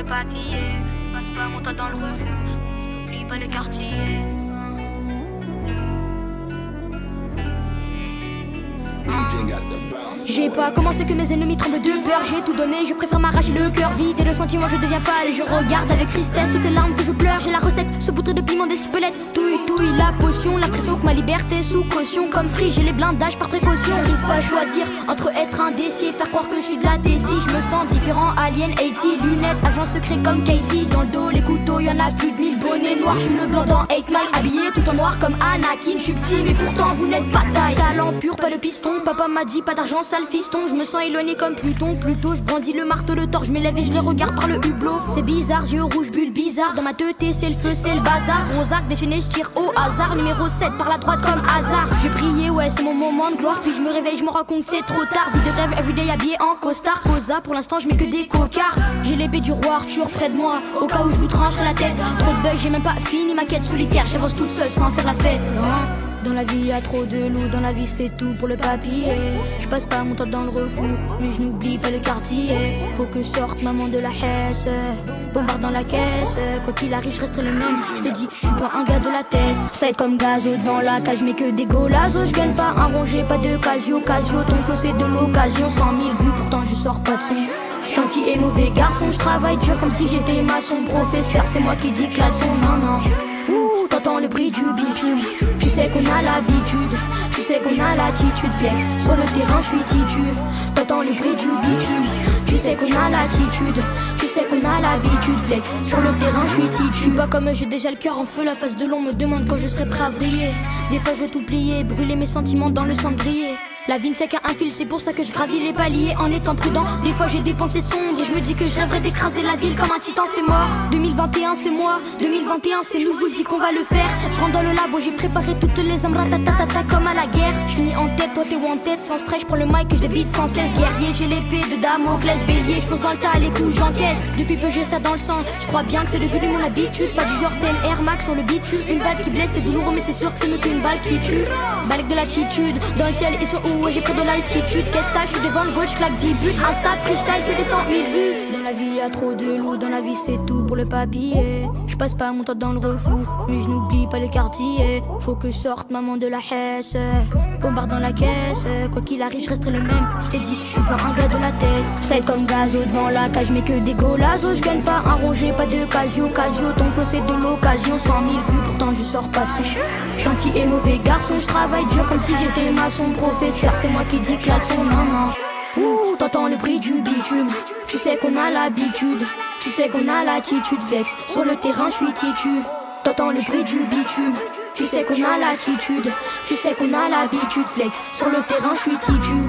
le papier. Passe pas mon temps dans le refus, je n'oublie pas le quartier. J'ai pas commencé que mes ennemis tremblent de peur. J'ai tout donné, je préfère m'arracher le cœur. Vider le sentiment, je deviens pâle. Je regarde avec tristesse toutes les larmes que je pleure. J'ai la recette, saupoudrée de piment des spelettes. Touille, touille, la potion, l'impression que ma liberté est sous caution. Comme free, j'ai les blindages par précaution. J'arrive pas à choisir entre être indécis et faire croire que je suis de la Tessie. Je me sens différent, alien, 80, lunettes, agent secret comme Casey. Dans le dos, les couteaux, y'en a plus de 1000. Bonnet noir, je suis le blanc dans 8 Mile. Habillé tout en noir comme Anakin. Je suis petit, mais pourtant vous n'êtes pas taille. Talent pur, pas le piston. Papa m'a dit pas d'argent, sale fiston. Je me sens éloigné comme Pluton. Plutôt je brandis le marteau, le tort. Je m'élève et je les regarde par le hublot. C'est bizarre, yeux rouges, bulles bizarres. Dans ma tête, c'est le feu, c'est le bazar. Aux arcs déchaînés, je tire au hasard. Numéro 7 par la droite comme hasard. J'ai prié, ouais, c'est mon moment de gloire. Puis je me réveille, je me rends compte c'est trop tard. Vie de rêve, everyday habillé en costard. Cosa, pour l'instant, je mets que des cocards. J'ai l'épée du roi Arthur près de moi. Au cas où je vous trancherai la tête. Trop de buzz, j'ai même pas fini ma quête solitaire. J'avance tout seul sans faire la fête. Dans la vie y'a trop de loups, dans la vie c'est tout pour le papier. Je passe pas mon temps dans le refus, mais je n'oublie pas le quartier. Faut que sorte maman de la Hesse, bombarde dans la caisse. Quoi qu'il arrive je resterai le même, je te dis je suis pas un gars de la tête. Ça est comme gazo devant la cage mais que des golazos. Je gagne pas un rongé, pas de casio. Ton flow c'est de l'occasion, 100 000 vues pourtant je sors pas de son. Gentil et mauvais garçon, je travaille dur comme si j'étais maçon. Professeur c'est moi qui dis que la leçon, non non. T'entends le bruit du bitume, tu sais qu'on a l'habitude, tu sais qu'on a l'attitude flex. Sur le terrain je suis titu, t'entends le bruit du bitume, tu sais qu'on a l'attitude, tu sais qu'on a l'habitude flex. Sur le terrain je suis titu. Je suis pas comme eux, j'ai déjà le cœur en feu, la face de l'ombre me demande quand je serai prêt à vriller. Des fois je veux tout plier, brûler mes sentiments dans le cendrier. La vie ne sait qu'à un fil, c'est pour ça que je gravis les paliers en étant prudent. Des fois j'ai des pensées sombres et je me dis que je rêverais d'écraser la ville comme un titan, c'est mort. 2021 c'est moi, 2021 c'est nous, je vous le dis qu'on va le faire. Je rentre dans le labo, j'ai préparé toutes les âmes, ratatatata comme à la guerre. Je finis en tête, toi t'es en tête, sans stress, je prends le mic que je débite sans cesse. Guerrier, j'ai l'épée de Damoclès, bélier, je fonce dans le tas, les coups j'encaisse. Depuis peu j'ai ça dans le sang, je crois bien que c'est devenu mon habitude. Pas du genre tel Air Max sur le bitume. Une balle qui blesse c'est douloureux mais c'est sûr que c'est mieux qu'une balle qui tue. Balèque de l'attitude, dans le ciel ils sont où? J'ai pris de l'altitude, qu'est-ce que je suis devant le gauche, claque 10 buts. Insta freestyle que des 100 000 vues. Dans la vie y'a trop de loups, dans la vie c'est tout pour le papier. Je passe pas mon temps dans le refou, mais je n'oublie pas le quartier. Faut que je sorte maman de la Hesse, bombarde dans la caisse. Quoi qu'il arrive je resterai le même, je t'ai dit je suis pas un gars de la tête. C'est comme gazo devant la cage mais que des golazos. Je gagne pas un rongé, pas de casio. Ton flow c'est de l'occasion, 100 000 vues pourtant je sors pas de son. Gentil et mauvais garçon, je travaille dur comme si j'étais maçon. Professeur c'est moi qui dis que la leçon, non non. T'entends le bruit du bitume, tu sais qu'on a l'habitude, tu sais qu'on a l'attitude flex. Sur le terrain je suis titu, t'entends le bruit du bitume, tu sais qu'on a l'attitude, tu sais qu'on a l'habitude flex. Sur le terrain je suis titu.